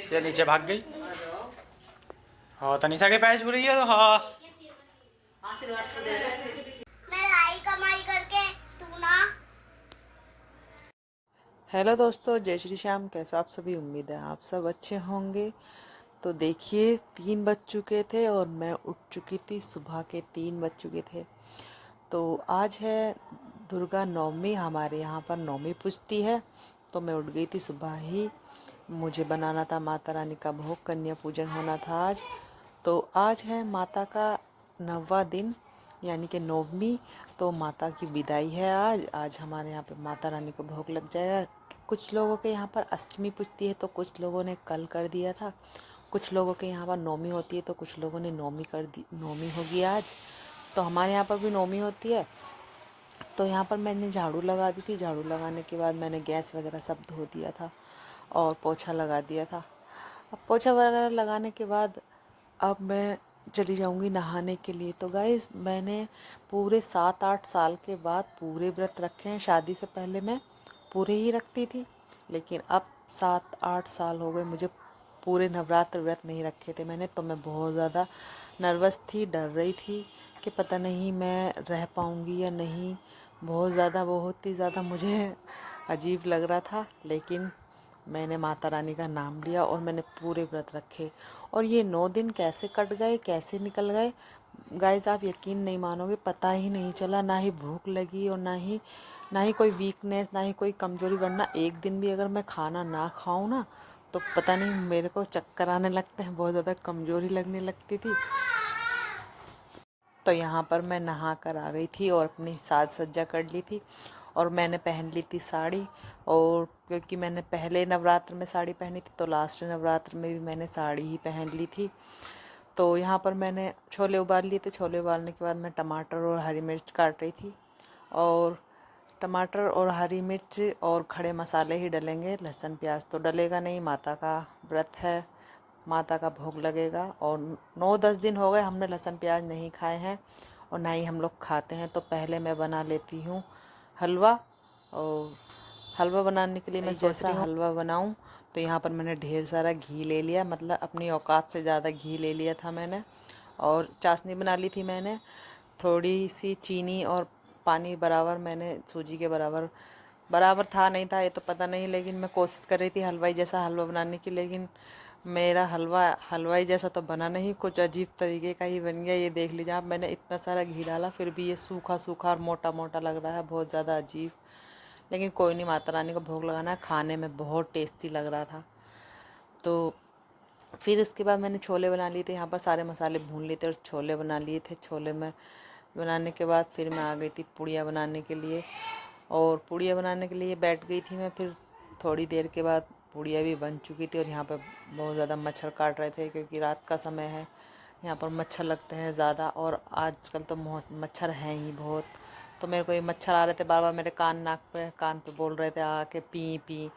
ये नीचे भाग गई। हाँ तनिषा के पैर छू रही है तो हाँ आशीर्वाद तो दे रहे। मैं लाई कमाई करके तू ना। हेलो दोस्तों, जय श्री श्याम। कैसे आप सभी? उम्मीद है आप सब अच्छे होंगे। तो देखिए 3 बज चुके थे और मैं उठ चुकी थी। सुबह के 3 बज चुके थे। तो आज है दुर्गा नवमी। हमारे यहाँ पर नवमी पूजती है। तो मैं उठ गई थी सुबह ही। मुझे बनाना था माता रानी का भोग, कन्या पूजन होना था आज। तो आज है माता का 9वां दिन यानी कि नवमी। तो माता की विदाई है आज हमारे यहाँ पे माता रानी को भोग लग जाएगा। कुछ लोगों के यहाँ पर अष्टमी पूजती है तो कुछ लोगों ने कल कर दिया था। कुछ लोगों के यहाँ पर नवमी होती है तो कुछ लोगों ने नवमी कर दी। नवमी होगी आज। तो हमारे यहाँ पर भी नवमी होती है। तो यहाँ पर मैंने झाड़ू लगा दी थी। झाड़ू लगाने के बाद मैंने गैस वगैरह सब धो दिया था और पोछा लगा दिया था। अब पोछा वगैरह लगाने के बाद अब मैं चली जाऊंगी नहाने के लिए। तो गाइस, मैंने पूरे 7-8 साल के बाद पूरे व्रत रखे हैं। शादी से पहले मैं पूरे ही रखती थी, लेकिन अब 7-8 साल हो गए मुझे पूरे नवरात्र व्रत नहीं रखे थे मैंने। तो मैं बहुत ज़्यादा नर्वस थी, डर रही थी कि पता नहीं मैं रह पाऊँगी या नहीं। बहुत ही ज़्यादा मुझे अजीब लग रहा था, लेकिन मैंने माता रानी का नाम लिया और मैंने पूरे व्रत रखे। और ये 9 दिन कैसे कट गए, कैसे निकल गए गाइस, आप यकीन नहीं मानोगे। पता ही नहीं चला। ना ही भूख लगी और ना ही कोई वीकनेस, ना ही कोई कमजोरी। वरना एक दिन भी अगर मैं खाना ना खाऊं ना तो पता नहीं मेरे को चक्कर आने लगते हैं, बहुत ज़्यादा कमजोरी लगने लगती थी। तो यहाँ पर मैं नहा कर आ गई थी और अपनी साज सज्जा कर ली थी और मैंने पहन ली थी साड़ी। और क्योंकि मैंने पहले नवरात्र में साड़ी पहनी थी तो लास्ट नवरात्र में भी मैंने साड़ी ही पहन ली थी। तो यहाँ पर मैंने छोले उबाल लिए थे। छोले उबालने के बाद मैं टमाटर और हरी मिर्च काट रही थी। और टमाटर और हरी मिर्च और खड़े मसाले ही डलेंगे, लहसुन प्याज तो डलेगा नहीं। माता का व्रत है, माता का भोग लगेगा। और 9-10 दिन हो गए हमने लहसुन प्याज नहीं खाए हैं और ना ही हम लोग खाते हैं। तो पहले मैं बना लेती हूँ हलवा। और हलवा बनाने के लिए मैं सोच रही हूँ हलवा बनाऊँ। तो यहाँ पर मैंने ढेर सारा घी ले लिया, मतलब अपनी औकात से ज़्यादा घी ले लिया था मैंने। और चाशनी बना ली थी मैंने। थोड़ी सी चीनी और पानी बराबर, मैंने सूजी के बराबर बराबर था नहीं था ये तो पता नहीं, लेकिन मैं कोशिश कर रही थी हलवाई जैसा हलवा बनाने की। लेकिन मेरा हलवा हलवाई जैसा तो बना नहीं, कुछ अजीब तरीके का ही बन गया। ये देख लीजिए आप, मैंने इतना सारा घी डाला फिर भी ये सूखा सूखा और मोटा मोटा लग रहा है, बहुत ज़्यादा अजीब। लेकिन कोई नहीं, माता रानी को भोग लगाना है। खाने में बहुत टेस्टी लग रहा था। तो फिर उसके बाद मैंने छोले बना लिए थे। यहाँ पर सारे मसाले भून लिए थे और छोले बना लिए थे। छोले में बनाने के बाद फिर मैं आ गई थी पूड़ियाँ बनाने के लिए। और पूड़ियाँ बनाने के लिए बैठ गई थी मैं। फिर थोड़ी देर के बाद पूड़ियाँ भी बन चुकी थी। और यहाँ पर बहुत ज़्यादा मच्छर काट रहे थे क्योंकि रात का समय है। यहाँ पर मच्छर लगते हैं ज़्यादा और आजकल तो मच्छर हैं ही बहुत। तो मेरे को ये मच्छर आ रहे थे बार बार मेरे कान पे बोल रहे थे आके पी पी।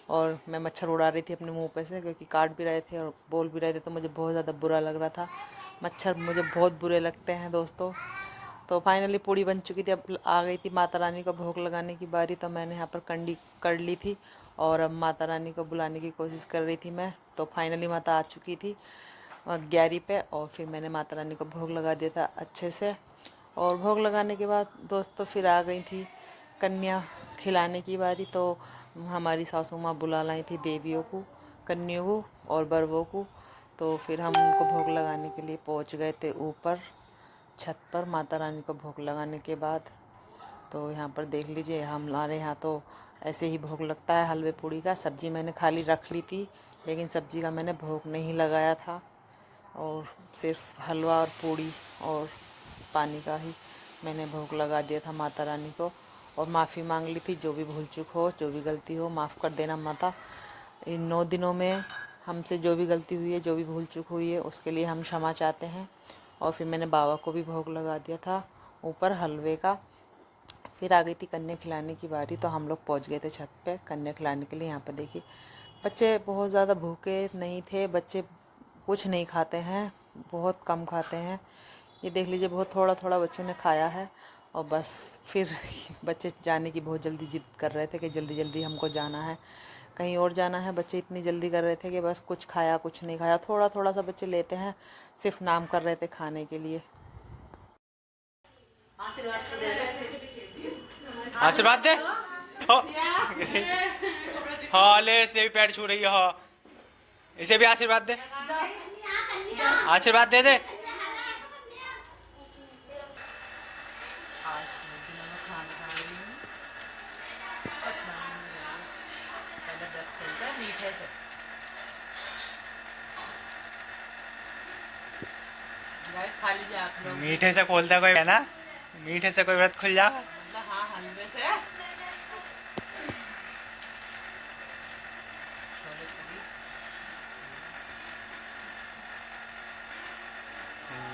और मैं मच्छर उड़ा रही थी अपने मुंह पे से, क्योंकि काट भी रहे थे और बोल भी रहे थे। तो मुझे बहुत ज़्यादा बुरा लग रहा था। मच्छर मुझे बहुत बुरे लगते हैं दोस्तों। तो फाइनली पूड़ी बन चुकी थी। अब आ गई थी माता रानी को भोग लगाने की बारी। तो मैंने यहाँ पर कंडी कर ली थी और अब माता रानी को बुलाने की कोशिश कर रही थी मैं। तो फाइनली माता आ चुकी थी ग्यारी पे और फिर मैंने माता रानी को भोग लगा दिया था अच्छे से। और भोग लगाने के बाद दोस्तों फिर आ गई थी कन्या खिलाने की बारी। तो हमारी सासू माँ बुला लाई थी देवियों को, कन्याओं को और बरवों को। तो फिर हम उनको भोग लगाने के लिए पहुँच गए थे ऊपर छत पर माता रानी को भोग लगाने के बाद। तो यहाँ पर देख लीजिए हमारे यहाँ तो ऐसे ही भोग लगता है हलवे पूड़ी का। सब्ज़ी मैंने खाली रख ली थी, लेकिन सब्ज़ी का मैंने भोग नहीं लगाया था और सिर्फ हलवा और पूड़ी और पानी का ही मैंने भोग लगा दिया था माता रानी को। और माफ़ी मांग ली थी, जो भी भूल चूक हो, जो भी गलती हो माफ़ कर देना माता। इन 9 दिनों में हमसे जो भी गलती हुई है, जो भी भूल चूक हुई है, उसके लिए हम क्षमा चाहते हैं। और फिर मैंने बाबा को भी भोग लगा दिया था ऊपर हलवे का। फिर आ गई थी कन्या खिलाने की बारी। तो हम लोग पहुंच गए थे छत पे कन्या खिलाने के लिए। यहाँ पर देखिए बच्चे बहुत ज़्यादा भूखे नहीं थे। बच्चे कुछ नहीं खाते हैं, बहुत कम खाते हैं। ये देख लीजिए बहुत थोड़ा थोड़ा बच्चों ने खाया है। और बस फिर बच्चे जाने की बहुत जल्दी जिद कर रहे थे कि जल्दी जल्दी हमको जाना है कहीं और जाना है। बच्चे इतनी जल्दी कर रहे थे कि बस कुछ खाया कुछ नहीं खाया, थोड़ा थोड़ा सा बच्चे लेते हैं, सिर्फ नाम कर रहे थे खाने के लिए। आशीर्वाद दे। हाँ ले, इसने भी पैर छू रही है। हाँ इसे भी आशीर्वाद दे, आशीर्वाद दे दे। मीठे से खा लीजिए आप लोग। मीठे से खोलता कोई है ना, मीठे से कोई व्रत खुल जाएगा। हाँ हलवे से।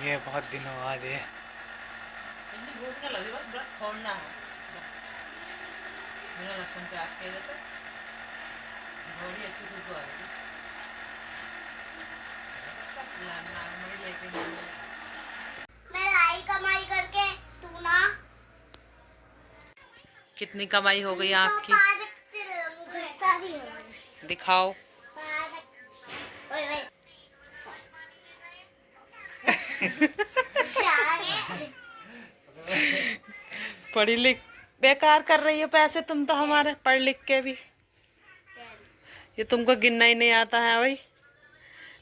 ये बहुत दिनों बाद है। भूख नहीं लगी, बस व्रत खोलना है बिना लहसुन प्याज के। जैसे बड़ी अच्छी खुशबू आ रही है। मैं लाई कमाई करके तू ना। कितनी कमाई हो गई आपकी? सारी हो गई। दिखाओ। ओए ओए। पढ़ी लिख बेकार कर रही हो पैसे तुम तो हमारे, पढ़ लिख के भी। ये तुमको गिनना ही नहीं आता है भाई,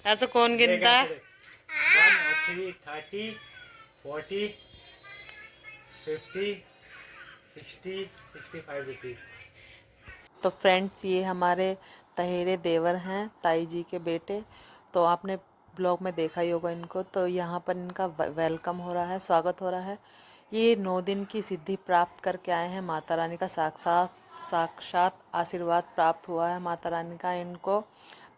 ऐसा कौन गिनता है? 1, 30, 40, 50, 60, 65 रुपीज़। तो फ्रेंड्स ये हमारे तहेरे देवर हैं, ताई जी के बेटे। तो आपने ब्लॉग में देखा ही होगा इनको। तो यहाँ पर इनका वेलकम हो रहा है, स्वागत हो रहा है। ये 9 दिन की सिद्धि प्राप्त करके आए हैं। माता रानी का साक्षात आशीर्वाद प्राप्त हुआ है माता रानी का इनको।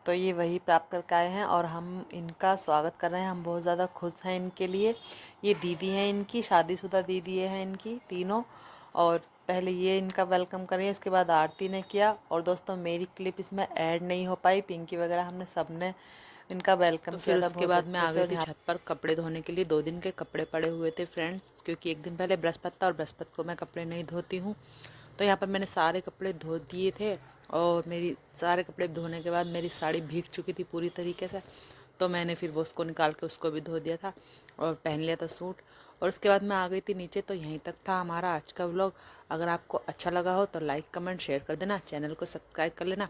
तो ये वही प्राप्त करके आए हैं और हम इनका स्वागत कर रहे हैं। हम बहुत ज़्यादा खुश हैं इनके लिए। ये दीदी हैं इनकी, शादीशुदा दीदी हैं इनकी तीनों। और पहले ये इनका वेलकम करिए, इसके बाद आरती ने किया। और दोस्तों मेरी क्लिप इसमें ऐड नहीं हो पाई, पिंकी वगैरह हमने सबने इनका वेलकम किया। फिर उसके बाद मैं आ गई थी छत पर कपड़े धोने के लिए। 2 दिन के कपड़े पड़े हुए थे फ्रेंड्स, क्योंकि एक दिन पहले बृहस्पति था और बृहस्पति को मैं कपड़े नहीं धोती हूँ। तो यहाँ पर मैंने सारे कपड़े धो दिए थे और मेरी सारे कपड़े धोने के बाद मेरी साड़ी भीग चुकी थी पूरी तरीके से। तो मैंने फिर वो उसको निकाल के उसको भी धो दिया था और पहन लिया था सूट। और उसके बाद मैं आ गई थी नीचे। तो यहीं तक था हमारा आज का व्लॉग। अगर आपको अच्छा लगा हो तो लाइक कमेंट शेयर कर देना, चैनल को सब्सक्राइब कर लेना।